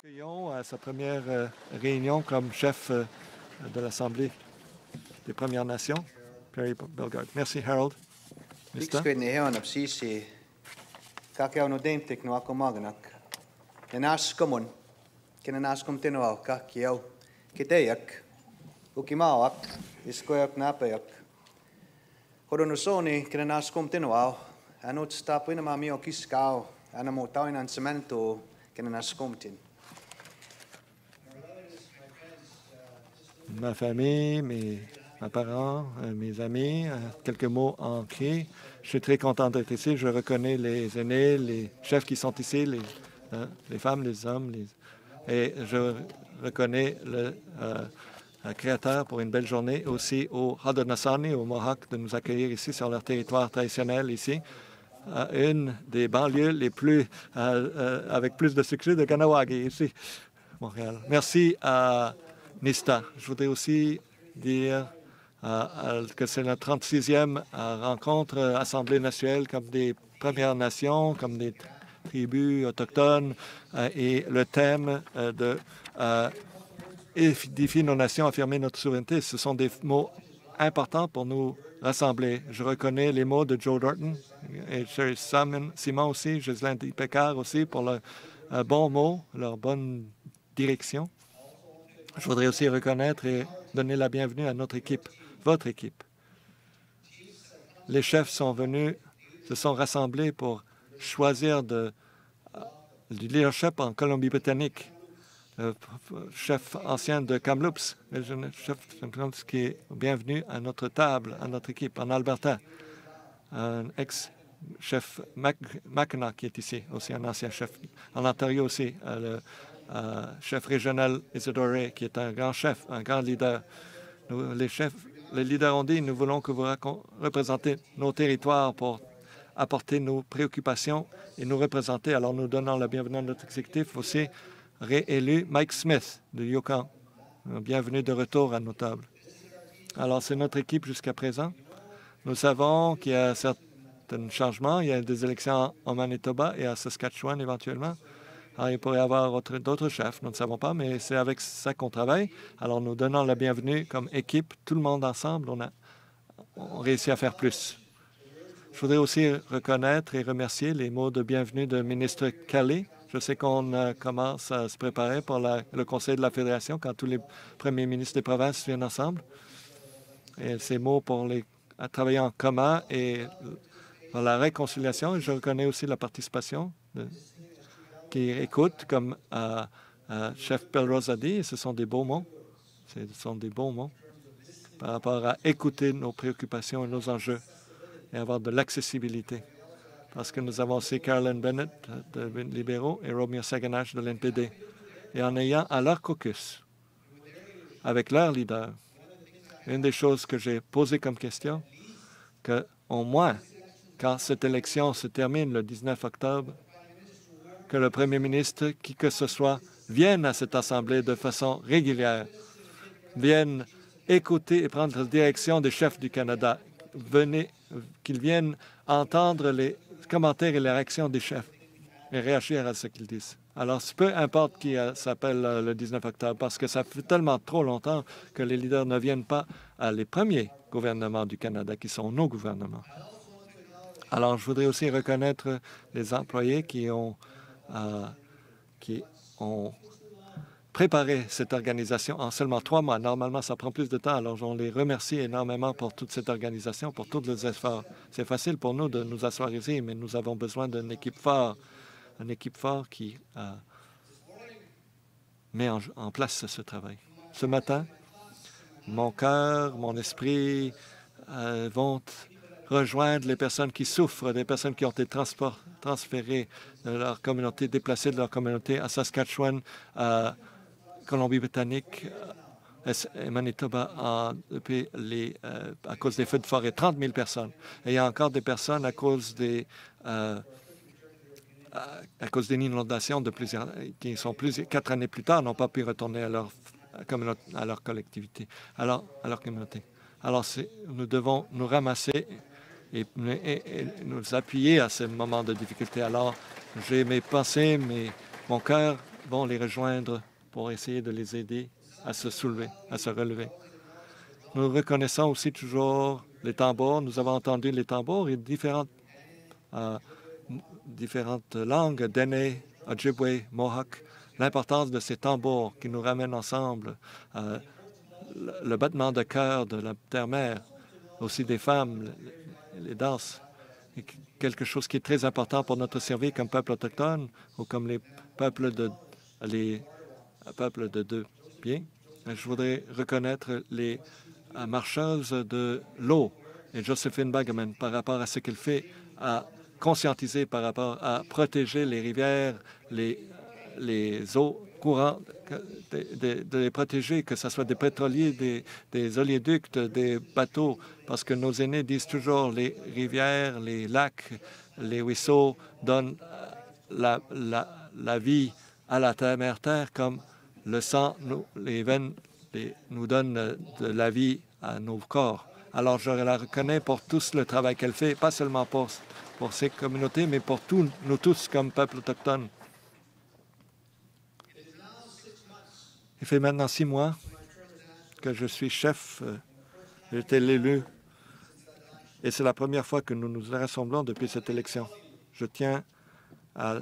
Accueillons à sa première réunion comme chef de l'Assemblée des Premières Nations, Perry Bellegarde. Merci, Harold. Mr. Likskwedni heon op siisi kakeonu deimtik no ako magnak. Nenaskumun, kenenaskum tinoa kakiau kiteiak, ukimauak, iskoyak napeyak. Hodonusoni kenenaskum tinoa, anut stapuinama mio kiskau, anamu tauinan sementu kenenaskumtin. Ma famille, mes parents, mes amis, quelques mots en cri. Je suis très content d'être ici. Je reconnais les aînés, les chefs qui sont ici, les femmes, les hommes, et je reconnais le Créateur pour une belle journée, aussi aux Haudenosaunee, aux Mohawks, de nous accueillir ici sur leur territoire traditionnel ici, une des banlieues les plus, avec plus de succès de Kahnawake ici, Montréal. Merci à Nista. Je voudrais aussi dire que c'est la 36e rencontre Assemblée nationale comme des Premières Nations, comme des tribus autochtones, et le thème de édifier nos nations, affirmer notre souveraineté, ce sont des mots importants pour nous rassembler. Je reconnais les mots de Joe Dorton et Sherry Simon aussi, Ghislaine Pécard aussi pour leurs bons mots, leur bonne direction. Je voudrais aussi reconnaître et donner la bienvenue à notre équipe, votre équipe. Les chefs sont venus, se sont rassemblés pour choisir du leadership en Colombie-Britannique. Le chef ancien de Kamloops, le chef qui est bienvenu à notre table, à notre équipe en Alberta. Un ex-chef Mackinac qui est ici, aussi un ancien chef. En Ontario aussi, le chef régional Isidore Ray, qui est un grand chef, un grand leader. Les leaders ont dit, nous voulons que vous représentez nos territoires pour apporter nos préoccupations et nous représenter. Alors nous donnons la bienvenue à notre exécutif aussi, réélu Mike Smith de Yukon. Bienvenue de retour à nos tables. Alors c'est notre équipe jusqu'à présent. Nous savons qu'il y a certains changements. Il y a des élections en Manitoba et à Saskatchewan éventuellement. Alors, il pourrait y avoir d'autres chefs, nous ne savons pas, mais c'est avec ça qu'on travaille. Alors, nous donnons la bienvenue comme équipe, tout le monde ensemble, on réussit à faire plus. Je voudrais aussi reconnaître et remercier les mots de bienvenue de ministre Kelly. Je sais qu'on commence à se préparer pour le Conseil de la Fédération quand tous les premiers ministres des provinces viennent ensemble. Et ces mots pour travailler en commun et pour la réconciliation. Et je reconnais aussi la participation qui écoute, comme chef Pelrose a dit, et ce sont des beaux mots. Ce sont des bons mots par rapport à écouter nos préoccupations et nos enjeux et avoir de l'accessibilité. Parce que nous avons aussi Carolyn Bennett de Libéraux et Romeo Saganash de l'NPD. Et en ayant à leur caucus, avec leur leader, une des choses que j'ai posées comme question, qu'au moins, quand cette élection se termine le 19 octobre, que le premier ministre, qui que ce soit, vienne à cette Assemblée de façon régulière, vienne écouter et prendre la direction des chefs du Canada, qu'ils viennent entendre les commentaires et les réactions des chefs et réagir à ce qu'ils disent. Alors, peu importe qui s'appelle le 19 octobre, parce que ça fait tellement trop longtemps que les leaders ne viennent pas à les premiers gouvernements du Canada, qui sont nos gouvernements. Alors, je voudrais aussi reconnaître les employés qui ont préparé cette organisation en seulement 3 mois. Normalement, ça prend plus de temps. Alors, on les remercie énormément pour toute cette organisation, pour tous les efforts. C'est facile pour nous de nous asseoir ici, mais nous avons besoin d'une équipe forte, qui met en place ce travail. Ce matin, mon cœur, mon esprit vont rejoindre les personnes qui souffrent, des personnes qui ont été transférées de leur communauté, déplacées de leur communauté à Saskatchewan, à Colombie-Britannique et Manitoba à cause des feux de forêt. 30 000 personnes. Et il y a encore des personnes à cause des inondations de qui sont 4 années plus tard, n'ont pas pu retourner à leur collectivité, à leur communauté. Alors, nous devons nous ramasser et nous appuyer à ce moment de difficulté. Alors, j'ai mes pensées, mon cœur vont les rejoindre pour essayer de les aider à se soulever, à se relever. Nous reconnaissons aussi toujours les tambours. Nous avons entendu les tambours et euh, différentes langues, Dene, Ojibwe, Mohawk, l'importance de ces tambours qui nous ramènent ensemble, le battement de cœur de la terre-mère, aussi des femmes, les danses, et quelque chose qui est très important pour notre survie comme peuple autochtone ou comme les peuples de deux pieds. Je voudrais reconnaître les marcheuses de l'eau et Josephine Bagaman par rapport à ce qu'elle fait à conscientiser par rapport à protéger les rivières, les eaux courantes, de les protéger, que ce soit des pétroliers, des oléoducs, des bateaux, parce que nos aînés disent toujours les rivières, les lacs, les ruisseaux donnent la vie à la terre, mère terre, comme le sang, les veines nous donnent de la vie à nos corps. Alors, je la reconnais pour tout le travail qu'elle fait, pas seulement pour ces communautés, mais pour nous tous comme peuple autochtone. Il fait maintenant 6 mois que je suis chef. J'étais l'élu. Et c'est la première fois que nous nous rassemblons depuis cette élection. Je tiens à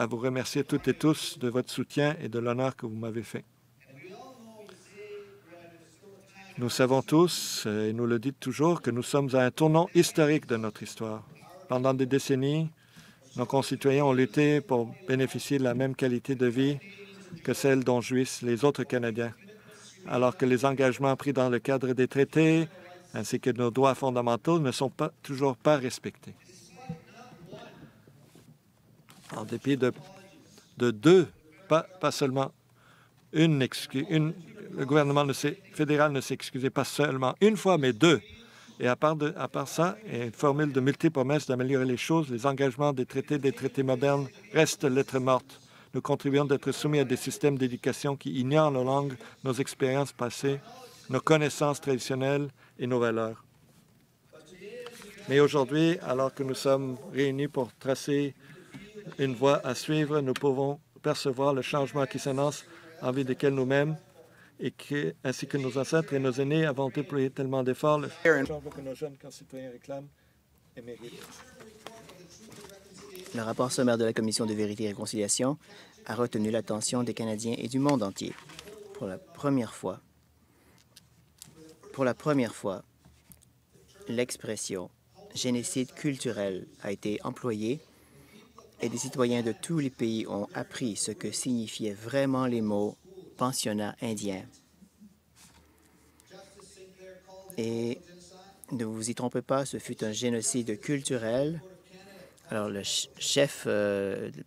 vous remercier toutes et tous de votre soutien et de l'honneur que vous m'avez fait. Nous savons tous, et nous le dites toujours, que nous sommes à un tournant historique de notre histoire. Pendant des décennies, nos concitoyens ont lutté pour bénéficier de la même qualité de vie que celle dont jouissent les autres Canadiens, alors que les engagements pris dans le cadre des traités ainsi que nos droits fondamentaux ne sont toujours pas respectés. En dépit de deux, pas seulement une excuse, le gouvernement fédéral ne s'est excusé pas seulement une fois, mais 2. Et à part ça, et une formule de multiples promesses d'améliorer les choses, les engagements des traités modernes restent lettres mortes. Nous contribuons d'être soumis à des systèmes d'éducation qui ignorent nos langues, nos expériences passées, nos connaissances traditionnelles et nos valeurs. Mais aujourd'hui, alors que nous sommes réunis pour tracer une voie à suivre, nous pouvons percevoir le changement qui s'annonce en vue desquels nous-mêmes ainsi que nos ancêtres et nos aînés avons déployé tellement d'efforts. Le changement que nos jeunes concitoyens réclament et méritent. Le rapport sommaire de la Commission de vérité et réconciliation a retenu l'attention des Canadiens et du monde entier. Pour la première fois, l'expression « génocide culturel » a été employée et des citoyens de tous les pays ont appris ce que signifiaient vraiment les mots « pensionnat indien ». Et ne vous y trompez pas, ce fut un génocide culturel. Alors, le chef,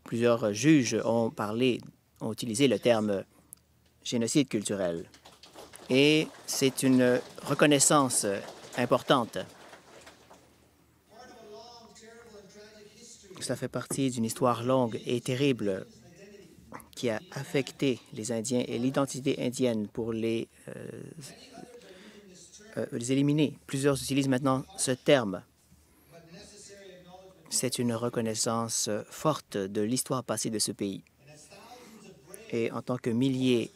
plusieurs juges ont utilisé le terme « génocide culturel ». Et c'est une reconnaissance importante. Cela fait partie d'une histoire longue et terrible qui a affecté les Indiens et l'identité indienne pour les éliminer. Plusieurs utilisent maintenant ce terme. C'est une reconnaissance forte de l'histoire passée de ce pays. Et en tant que milliers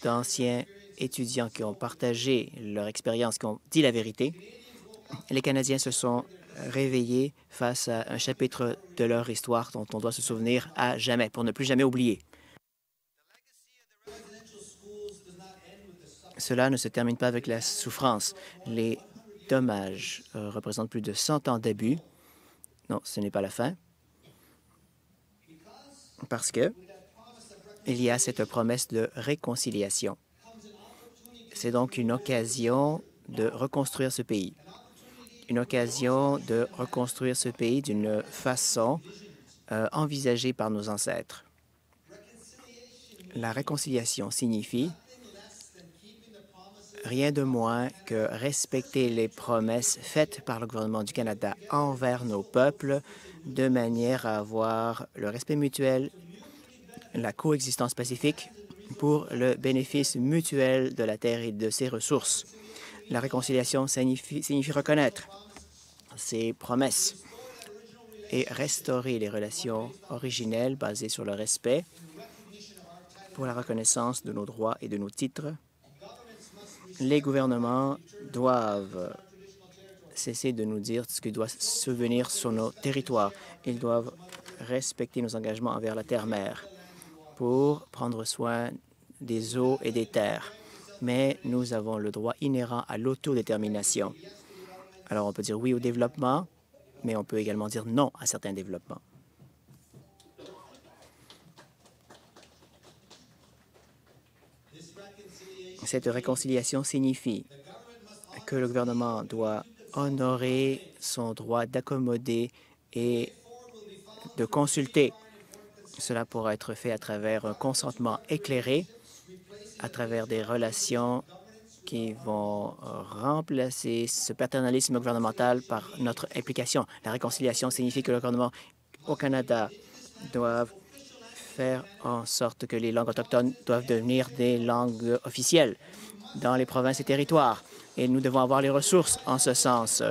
d'anciens étudiants qui ont partagé leur expérience, qui ont dit la vérité, les Canadiens se sont réveillés face à un chapitre de leur histoire dont on doit se souvenir à jamais, pour ne plus jamais oublier. Cela ne se termine pas avec la souffrance. Les dommages représentent plus de 100 ans d'abus. Non, ce n'est pas la fin. Parce que il y a cette promesse de réconciliation. C'est donc une occasion de reconstruire ce pays. Une occasion de reconstruire ce pays d'une façon envisagée par nos ancêtres. La réconciliation signifie rien de moins que respecter les promesses faites par le gouvernement du Canada envers nos peuples de manière à avoir le respect mutuel, la coexistence pacifique pour le bénéfice mutuel de la terre et de ses ressources. La réconciliation signifie reconnaître ces promesses et restaurer les relations originelles basées sur le respect pour la reconnaissance de nos droits et de nos titres. Les gouvernements doivent cesser de nous dire ce qui doit survenir sur nos territoires. Ils doivent respecter nos engagements envers la terre-mère pour prendre soin des eaux et des terres. Mais nous avons le droit inhérent à l'autodétermination. Alors, on peut dire oui au développement, mais on peut également dire non à certains développements. Cette réconciliation signifie que le gouvernement doit honorer son droit d'accommoder et de consulter. Cela pourra être fait à travers un consentement éclairé, à travers des relations qui vont remplacer ce paternalisme gouvernemental par notre implication. La réconciliation signifie que le gouvernement au Canada doit faire en sorte que les langues autochtones doivent devenir des langues officielles dans les provinces et territoires. Et nous devons avoir les ressources en ce sens,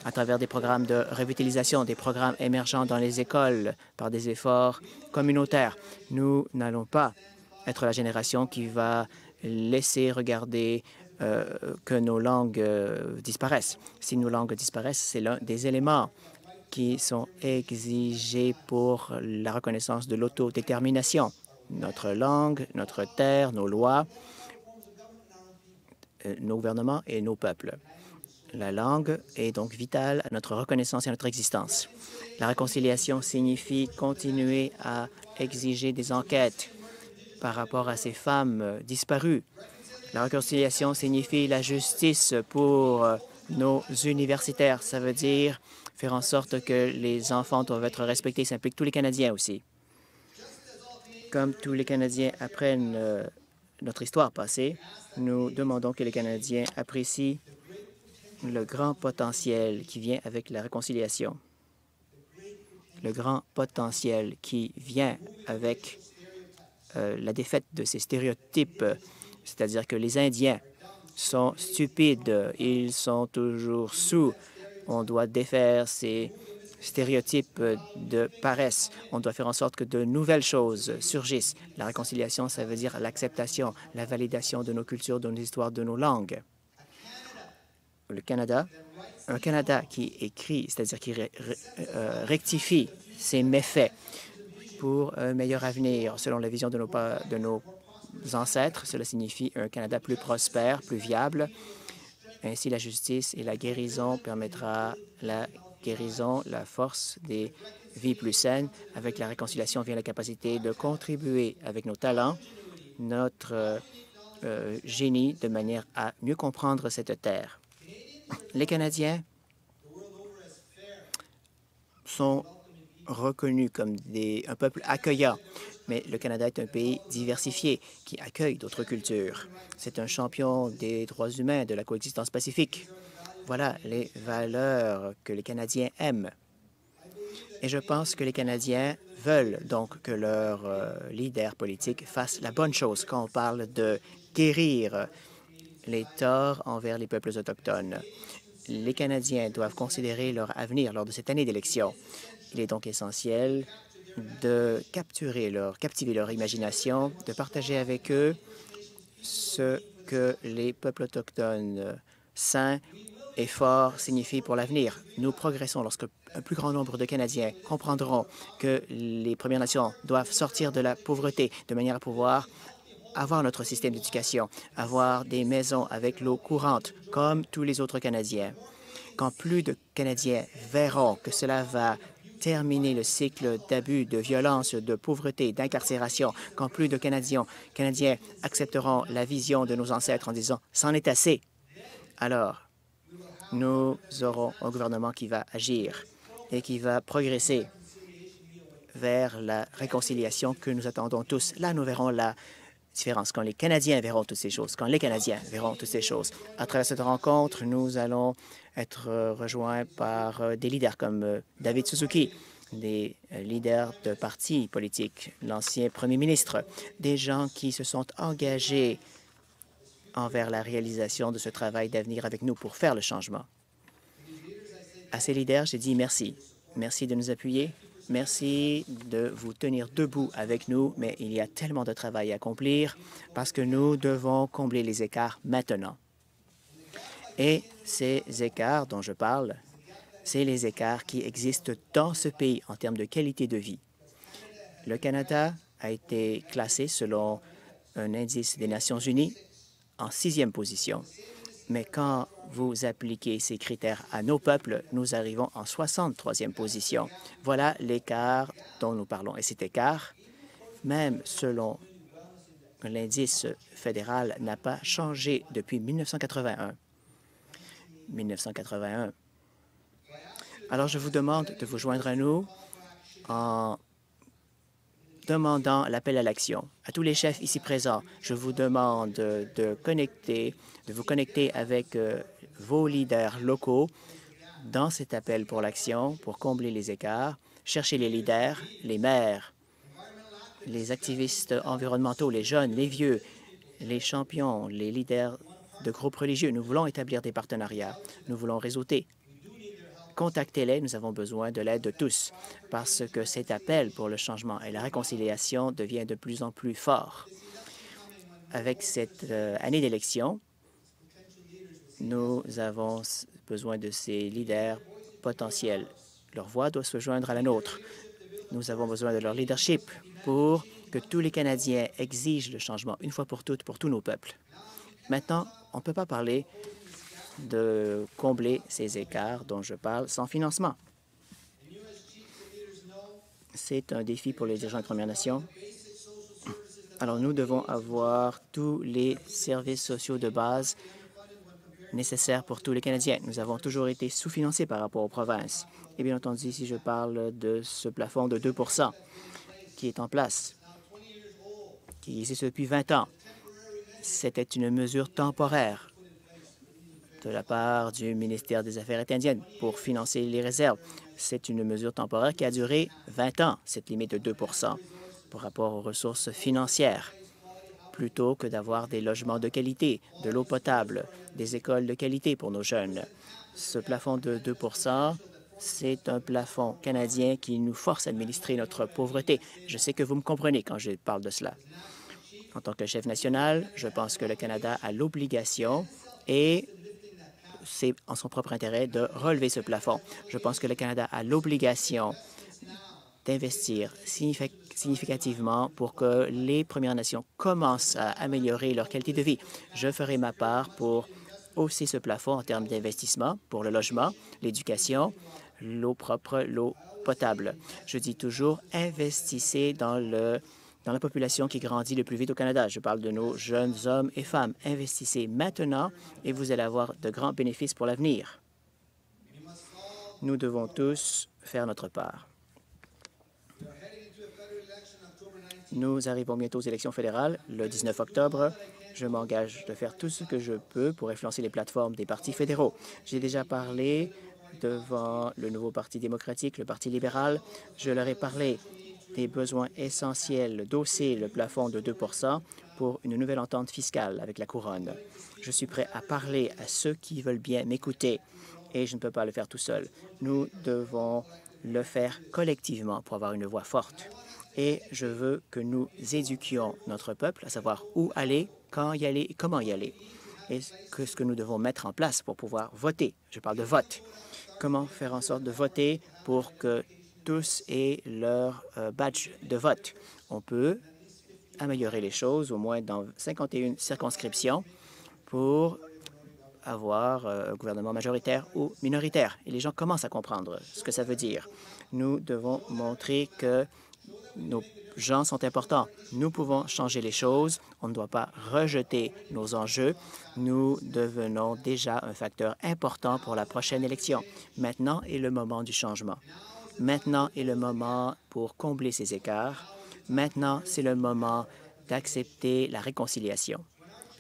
à travers des programmes de revitalisation, des programmes émergents dans les écoles, par des efforts communautaires. Nous n'allons pas être la génération qui va laisser regarder que nos langues disparaissent. Si nos langues disparaissent, c'est l'un des éléments qui sont exigés pour la reconnaissance de l'autodétermination. Notre langue, notre terre, nos lois, nos gouvernements et nos peuples. La langue est donc vitale à notre reconnaissance et à notre existence. La réconciliation signifie continuer à exiger des enquêtes par rapport à ces femmes disparues. La réconciliation signifie la justice pour nos universitaires. Ça veut dire faire en sorte que les enfants doivent être respectés. Ça implique tous les Canadiens aussi. Comme tous les Canadiens apprennent notre histoire passée, nous demandons que les Canadiens apprécient le grand potentiel qui vient avec la réconciliation. Le grand potentiel qui vient avec la défaite de ces stéréotypes, c'est-à-dire que les Indiens sont stupides, ils sont toujours sous. On doit défaire ces stéréotypes de paresse. On doit faire en sorte que de nouvelles choses surgissent. La réconciliation, ça veut dire l'acceptation, la validation de nos cultures, de nos histoires, de nos langues. Le Canada, un Canada qui écrit, c'est-à-dire qui rectifie ses méfaits pour un meilleur avenir, selon la vision de nos ancêtres. Cela signifie un Canada plus prospère, plus viable. Ainsi, la justice et la guérison permettra la guérison, la force des vies plus saines. Avec la réconciliation vient la capacité de contribuer avec nos talents, notre génie, de manière à mieux comprendre cette terre. Les Canadiens sont reconnus comme un peuple accueillant, mais le Canada est un pays diversifié qui accueille d'autres cultures. C'est un champion des droits humains, de la coexistence pacifique. Voilà les valeurs que les Canadiens aiment. Et je pense que les Canadiens veulent donc que leurs leaders politiques fassent la bonne chose quand on parle de guérir les torts envers les peuples autochtones. Les Canadiens doivent considérer leur avenir lors de cette année d'élection. Il est donc essentiel de captiver leur imagination, de partager avec eux ce que les peuples autochtones sains et forts signifient pour l'avenir. Nous progressons lorsque un plus grand nombre de Canadiens comprendront que les Premières Nations doivent sortir de la pauvreté de manière à pouvoir avoir notre système d'éducation, avoir des maisons avec l'eau courante, comme tous les autres Canadiens. Quand plus de Canadiens verront que cela va terminer le cycle d'abus, de violence, de pauvreté, d'incarcération, quand plus de Canadiens accepteront la vision de nos ancêtres en disant « c'en est assez », alors nous aurons un gouvernement qui va agir et qui va progresser vers la réconciliation que nous attendons tous. Là, nous verrons la différence quand les Canadiens verront toutes ces choses, quand les Canadiens verront toutes ces choses. À travers cette rencontre, nous allons être rejoints par des leaders comme David Suzuki, des leaders de partis politiques, l'ancien premier ministre, des gens qui se sont engagés envers la réalisation de ce travail d'avenir avec nous pour faire le changement. À ces leaders, j'ai dit merci. Merci de nous appuyer Merci de vous tenir debout avec nous, mais il y a tellement de travail à accomplir parce que nous devons combler les écarts maintenant. Et ces écarts dont je parle, c'est les écarts qui existent dans ce pays en termes de qualité de vie. Le Canada a été classé selon un indice des Nations unies en 6e position. Mais quand vous appliquez ces critères à nos peuples, nous arrivons en 63e position. Voilà l'écart dont nous parlons. Et cet écart, même selon l'indice fédéral, n'a pas changé depuis 1981. 1981. Alors, je vous demande de vous joindre à nous en demandant l'appel à l'action. À tous les chefs ici présents, je vous demande de vous connecter avec vos leaders locaux dans cet appel pour l'action, pour combler les écarts, chercher les leaders, les maires, les activistes environnementaux, les jeunes, les vieux, les champions, les leaders de groupes religieux. Nous voulons établir des partenariats. Nous voulons réseauter. Contactez-les, nous avons besoin de l'aide de tous, parce que cet appel pour le changement et la réconciliation devient de plus en plus fort. Avec cette année d'élection, nous avons besoin de ces leaders potentiels. Leur voix doit se joindre à la nôtre. Nous avons besoin de leur leadership pour que tous les Canadiens exigent le changement une fois pour toutes pour tous nos peuples. Maintenant, on ne peut pas parler de combler ces écarts dont je parle sans financement. C'est un défi pour les dirigeants de Premières Nations. Alors, nous devons avoir tous les services sociaux de base nécessaires pour tous les Canadiens. Nous avons toujours été sous-financés par rapport aux provinces. Et bien entendu, si je parle de ce plafond de 2 qui est en place, qui existe depuis 20 ans, c'était une mesure temporaire de la part du ministère des Affaires indiennes pour financer les réserves. C'est une mesure temporaire qui a duré 20 ans, cette limite de 2 par rapport aux ressources financières, plutôt que d'avoir des logements de qualité, de l'eau potable, des écoles de qualité pour nos jeunes. Ce plafond de 2 c'est un plafond canadien qui nous force à administrer notre pauvreté. Je sais que vous me comprenez quand je parle de cela. En tant que chef national, je pense que le Canada a l'obligation et c'est en son propre intérêt de relever ce plafond. Je pense que le Canada a l'obligation d'investir significativement pour que les Premières Nations commencent à améliorer leur qualité de vie. Je ferai ma part pour hausser ce plafond en termes d'investissement pour le logement, l'éducation, l'eau propre, l'eau potable. Je dis toujours, investissez dans la population qui grandit le plus vite au Canada. Je parle de nos jeunes hommes et femmes. Investissez maintenant et vous allez avoir de grands bénéfices pour l'avenir. Nous devons tous faire notre part. Nous arrivons bientôt aux élections fédérales, le 19 octobre. Je m'engage de faire tout ce que je peux pour influencer les plateformes des partis fédéraux. J'ai déjà parlé devant le nouveau Parti démocratique, le Parti libéral. Je leur ai parlé des besoins essentiels d'hausser le plafond de 2 pour une nouvelle entente fiscale avec la Couronne. Je suis prêt à parler à ceux qui veulent bien m'écouter et je ne peux pas le faire tout seul. Nous devons le faire collectivement pour avoir une voix forte. Et je veux que nous éduquions notre peuple à savoir où aller, quand y aller et comment y aller. Et ce que nous devons mettre en place pour pouvoir voter. Je parle de vote. Comment faire en sorte de voter pour que tous aient leur badge de vote. On peut améliorer les choses, au moins dans 51 circonscriptions, pour avoir un gouvernement majoritaire ou minoritaire. Et les gens commencent à comprendre ce que ça veut dire. Nous devons montrer que nos gens sont importants. Nous pouvons changer les choses. On ne doit pas rejeter nos enjeux. Nous devenons déjà un facteur important pour la prochaine élection. Maintenant est le moment du changement. Maintenant est le moment pour combler ces écarts. Maintenant, c'est le moment d'accepter la réconciliation.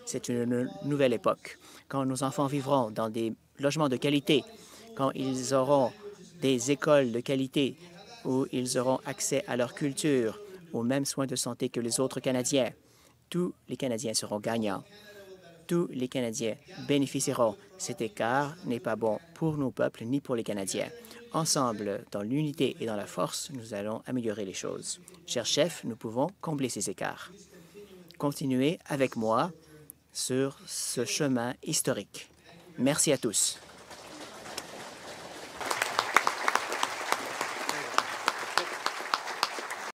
C'est une nouvelle époque. Quand nos enfants vivront dans des logements de qualité, quand ils auront des écoles de qualité, où ils auront accès à leur culture, aux mêmes soins de santé que les autres Canadiens, tous les Canadiens seront gagnants. tous les Canadiens bénéficieront. Cet écart n'est pas bon pour nos peuples ni pour les Canadiens. Ensemble, dans l'unité et dans la force, nous allons améliorer les choses. Chers chefs, nous pouvons combler ces écarts. Continuez avec moi sur ce chemin historique. Merci à tous.